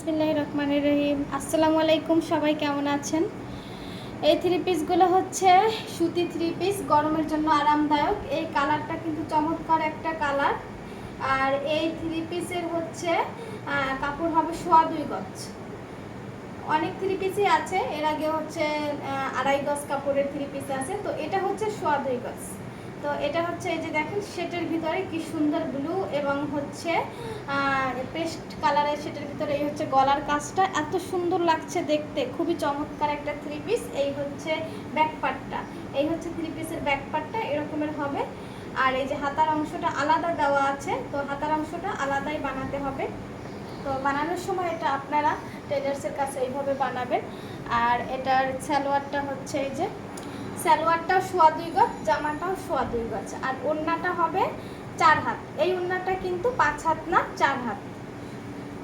বিসমিল্লাহির রহমানির রহিম। আসসালামু আলাইকুম, সবাই কেমন আছেন? এই থ্রি পিসগুলো হচ্ছে সুতি থ্রি পিস, গরমের জন্য আরামদায়ক। এই কালারটা কিন্তু চমৎকার একটা কালার। আর এই থ্রি পিসের হচ্ছে কাপড় হবে সোয়া 2 গজ। অনেক থ্রি পিসই আছে, এর আগে হচ্ছে 2.5 গজ কাপড়ের থ্রি পিস আছে, তো এটা হচ্ছে সোয়া 2 গজ। তো এটা হচ্ছে এই যে দেখেন সেটের ভিতরে কি সুন্দর ব্লু এবং হচ্ছে পেস্ট কালারের সেটের ভিতরে এই হচ্ছে গলার কাজটা এত সুন্দর লাগছে দেখতে, খুবই চমৎকার একটা থ্রি পিস। এই হচ্ছে ব্যাক পার্টটা, এই হচ্ছে থ্রি পিসের ব্যাক পার্টটা এরকমের হবে। আর এই যে হাতার অংশটা আলাদা দেওয়া আছে, তো হাতার অংশটা আলাদাই বানাতে হবে। তো বানানোর সময় এটা আপনারা টেলার্সের কাছে এইভাবে বানাবেন। আর এটার সালোয়ারটা হচ্ছে এই যে সালোয়ারটাও সোয়া 2 গজ, জামাটাও সোয়া 2 গজ, আর ওড়নাটা হবে 4 হাত। এই ওড়নাটা কিন্তু 5 হাত না, 4 হাত।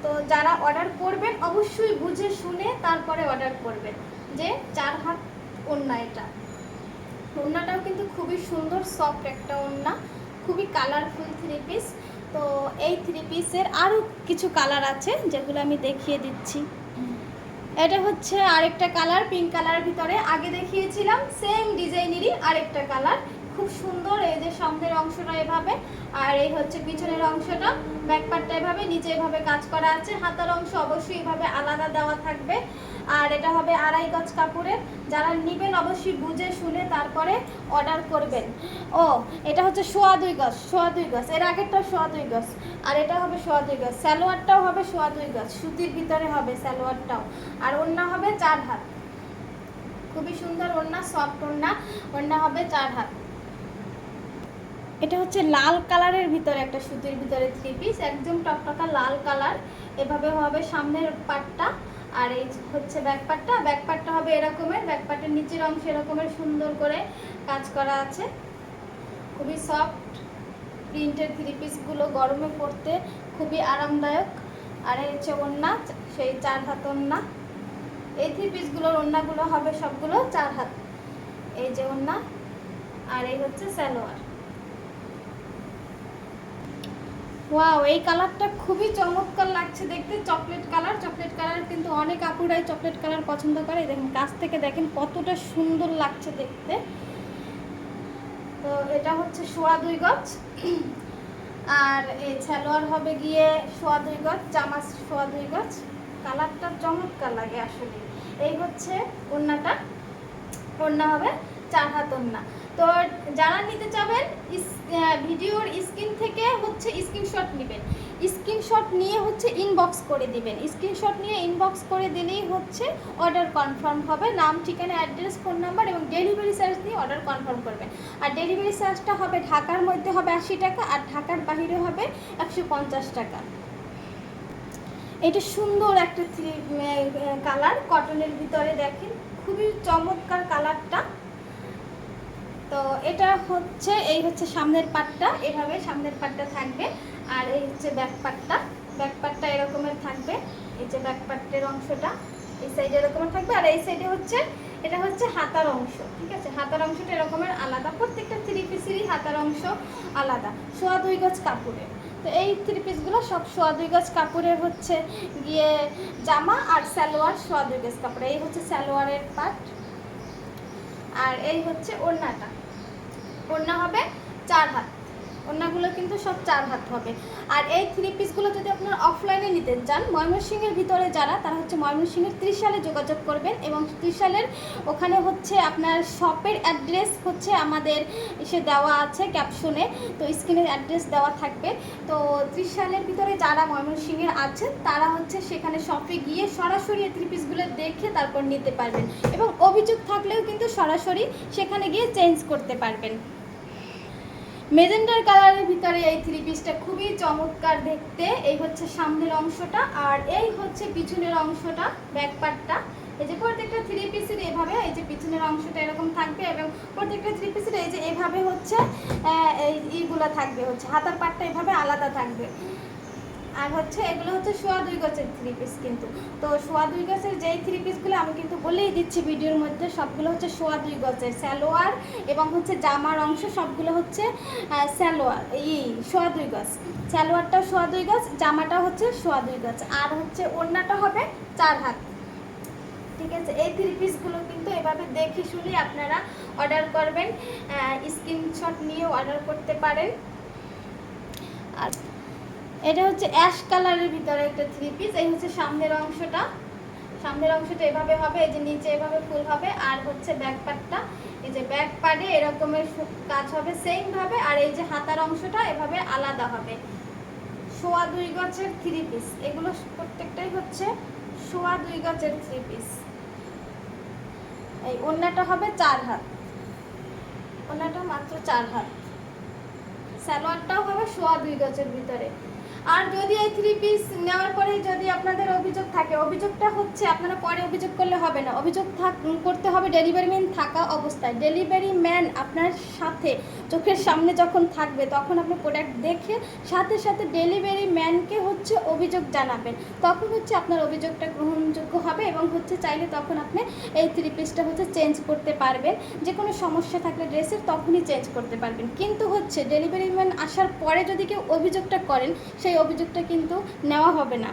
তো যারা অর্ডার করবেন অবশ্যই বুঝে শুনে তারপরে অর্ডার করবেন যে 4 হাত ওড়না। এটা ওড়নাটাও কিন্তু খুবই সুন্দর, সফট একটা ওড়না, খুবই কালারফুল থ্রি পিস। তো এই থ্রি পিসের আরও কিছু কালার আছে যেগুলো আমি দেখিয়ে দিচ্ছি। এটা হচ্ছে আরেকটা কালার, পিঙ্ক কালারের ভিতরে আগে দেখিয়েছিলাম সেম ডিজাইনেরই আরেকটা কালার, খুব সুন্দর। এই যে সামনের অংশটা এভাবে, আর এই হচ্ছে পিছনের অংশটা, ব্যাক পার্টটা এভাবে, নিচে এভাবে কাজ করা আছে। হাতার অংশ অবশ্যই এভাবে আলাদা দেওয়া থাকবে। আর এটা হবে 2.5 গজ কাপড়ের। যারা নেবেন অবশ্যই বুঝে শুনে তারপরে অর্ডার করবেন। ও এটা হচ্ছে সোয়া 2 গজ, সোয়া 2 গজ, এর আগেরটা সোয়া 2 গজ, আর এটা হবে সোয়া 2 গজ। সালোয়ারটাও হবে সোয়া 2 গজ, সুতির ভিতরে হবে সালোয়ারটাও। আর ওড়না হবে 4 হাত, খুবই সুন্দর ওড়না, সফট ওড়না। ওড়না হবে 4 হাত। এটা হচ্ছে লাল কালারের ভিতরে একটা সুতির ভিতরে থ্রি পিস, একদম টকটকা লাল কালার। এভাবে হবে সামনের পাটটা, আর এই হচ্ছে ব্যাক পার্টটা। ব্যাক পার্টটা হবে এরকমের, ব্যাক পার্টের নিচের অংশ এরকমের সুন্দর করে কাজ করা আছে, খুবই সফট প্রিন্টের থ্রি পিসগুলো গরমে পরতে খুবই আরামদায়ক। আর এই হচ্ছে ওড়না, সেই 4 হাত ওড়না। এই থ্রি পিসগুলোর ওড়নাগুলো হবে সবগুলো 4 হাত। এই যে ওড়না, আর এই হচ্ছে সালোয়ার। ওয়াও, এই কালারটা খুবই চমৎকার লাগছে দেখতে, চকলেট কালার। চকলেট কালার কিন্তু অনেক আপুরাই চকলেট কালার পছন্দ করে। দেখেন কাছ থেকে দেখেন কতটা সুন্দর লাগছে দেখতে। তো এটা হচ্ছে সোয়া 2 গজ, আর এই সালোয়ার হবে গিয়ে সোয়া 2 গজ, জামা সোয়া 2 গজ। কালারটা চমৎকার লাগে আসলে। এই হচ্ছে ওড়নাটা, ওড়না হবে 4 হাত ওড়না। তো যারা নিতে চাবেন ভিডিওর স্ক্রিন থেকে হচ্ছে স্ক্রিনশট নেবেন, স্ক্রিনশট নিয়ে হচ্ছে ইনবক্স করে দিবেন। স্ক্রিনশট নিয়ে ইনবক্স করে দিলেই হচ্ছে অর্ডার কনফার্ম হবে। নাম, ঠিকানা, অ্যাড্রেস, ফোন নাম্বার এবং ডেলিভারি চার্জ দিয়ে অর্ডার কনফার্ম করবেন। আর ডেলিভারি চার্জটা হবে ঢাকার মধ্যে হবে 80 টাকা, আর ঢাকার বাইরে হবে 150 টাকা। এটা সুন্দর একটা কালার, কটনের ভিতরে দেখেন খুবই চমৎকার কালারটা। তো এটা হচ্ছে এই হচ্ছে সামনের পাটটা, এভাবে সামনের পাটটা থাকবে। আর এই হচ্ছে ব্যাক পাটটা, ব্যাক পাটটা এরকমের থাকবে। এই যে ব্যাক পাটের অংশটা এই সাইডে এরকমের থাকবে, আর এই সাইডে হচ্ছে এটা হচ্ছে হাতার অংশ। ঠিক আছে, হাতার অংশটা এরকমের আলাদা, প্রত্যেকটা থ্রি পিসেরই হাতার অংশ আলাদা, সোয়া 2 গজ কাপড়ের। তো এই থ্রি পিসগুলো সব সোয়া 2 গজ কাপড়ের হচ্ছে গিয়ে জামা, আর সালোয়ার সোয়া 2 গজ কাপড়। এই হচ্ছে সালোয়ারের পাট, আর এই হচ্ছে ওড়নাটা। ওড়না হবে 4 হাত, ওড়নাগুলো কিন্তু সব 4 হাত হবে। আর এই থ্রি পিসগুলো যদি আপনারা অফলাইনে নিতে চান, ময়মনসিংহের ভিতরে যারা, তারা হচ্ছে ময়মনসিংহের 30 সালে যোগাযোগ করবেন। এবং 30 সালের ওখানে হচ্ছে আপনার শপের অ্যাড্রেস হচ্ছে আমাদের এসে দেওয়া আছে ক্যাপশনে, তো স্ক্রিনের অ্যাড্রেস দেওয়া থাকবে। তো 30 সালের ভিতরে যারা ময়মনসিংহের আছেন তারা হচ্ছে সেখানে শপে গিয়ে সরাসরি এই থ্রি পিসগুলো দেখে তারপর নিতে পারবেন, এবং অভিযোগ থাকলেও কিন্তু সরাসরি সেখানে গিয়ে চেঞ্জ করতে পারবেন। মেজেন্ডার কালারের ভিতরে এই থ্রি পিসটা খুবই চমৎকার দেখতে। এই হচ্ছে সামনের অংশটা, আর এই হচ্ছে পিছনের অংশটা, ব্যাক পার্টটা। এই যে প্রত্যেকটা থ্রি পিসের এভাবে এই যে পিছনের অংশটা এরকম থাকবে, এবং প্রত্যেকটা থ্রি পিসের এই যে এভাবে হচ্ছে এইগুলো থাকবে, হচ্ছে হাতার পাটটা এভাবে আলাদা থাকবে। আর হচ্ছে এগুলো হচ্ছে 2.5 গজের 3 পিস কিন্তু। তো 2.5 গজের যেই 3 পিসগুলো আমি কিন্তু বলেই দিচ্ছি ভিডিওর মধ্যে, সবগুলো হচ্ছে 2.5 গজের সালোয়ার এবং হচ্ছে জামার অংশ সবগুলো হচ্ছে সালোয়ার 2.5 গজ, সালোয়ারটাও 2.5 গজ, জামাটা হচ্ছে 2.5 গজ, আর হচ্ছে ওড়নাটা হবে 4 হাত। ঠিক আছে, এই 3 পিসগুলো কিন্তু এভাবে দেখে শুনে আপনারা অর্ডার করবেন, স্ক্রিনশট নিয়ে অর্ডার করতে পারেন। আর এটা হচ্ছে অ্যাশ কালারের ভিতরে একটা 3 পিস। এই হচ্ছে সামনের অংশটা, সামনের অংশটা এভাবে হবে, এই যে নিচে এভাবে ফুল হবে, আর হচ্ছে ব্যাক পার্টটা এই যে ব্যাক পার্টে এরকমের কাজ হবে সেম ভাবে, আর এই যে হাতার অংশটা এভাবে আলাদা হবে। 2.5 গজের 3 পিস, এগুলো প্রত্যেকটাই হচ্ছে 2.5 গজের 3 পিস। এই ওড়নাটা হবে 4 হাত, ওড়নাটা মাত্র 4 হাত, সালোয়ারটাও হবে 2.5 গজের ভিতরে। আর যদি এই 3 পিস নেওয়ার পরে যদি আপনাদের অভিযোগ থাকে, অভিযোগটা হচ্ছে আপনারা পরে অভিযোগ করলে হবে না, অভিযোগ করতে হবে ডেলিভারি ম্যান থাকা অবস্থায়। ডেলিভারি ম্যান আপনার সাথে চোখের সামনে যখন থাকবে তখন আপনি প্রোডাক্ট দেখে সাথে সাথে ডেলিভারি ম্যানকে হচ্ছে অভিযোগ জানাবেন, তখন হচ্ছে আপনার অভিযোগটা গ্রহণযোগ্য হবে এবং হচ্ছে চাইলে তখন আপনি এই 3 পিসটা হচ্ছে চেঞ্জ করতে পারবেন। যে কোনো সমস্যা থাকলে ড্রেসের তখনই চেঞ্জ করতে পারবেন, কিন্তু হচ্ছে ডেলিভারি ম্যান আসার পরে যদি কেউ অভিযোগটা করেন সেই অভিযোগটা কিন্তু নেওয়া হবে না।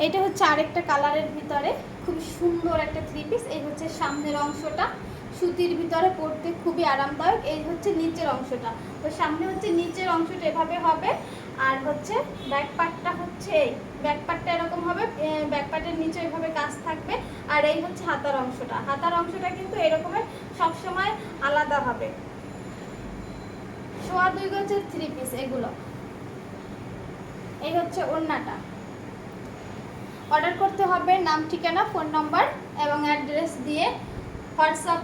এটা হচ্ছে আরেকটা কালারের ভিতরে খুব সুন্দর একটা 3 পিস। এই হচ্ছে সামনের অংশটা, সুতির ভিতরে পরতে খুবই আরামদায়ক। এই হচ্ছে নিচের অংশটা, তো সামনে হচ্ছে নিচের অংশটা এভাবে হবে, আর হচ্ছে ব্যাক পার্টটা হচ্ছে এই ব্যাক পার্টটা এরকম হবে, ব্যাক পার্টের নিচে এভাবে কাজ থাকবে, আর এই হচ্ছে হাতার অংশটা, হাতার অংশটা কিন্তু এরকমের সবসময় আলাদা হবে। 2.5 গজের 3 পিস এগুলো। এই হচ্ছে ওড়নাটা। অর্ডার করতে হবে নাম, ঠিকানা, ফোন নাম্বার এবং অ্যাড্রেস দিয়ে। হোয়াটসঅ্যাপ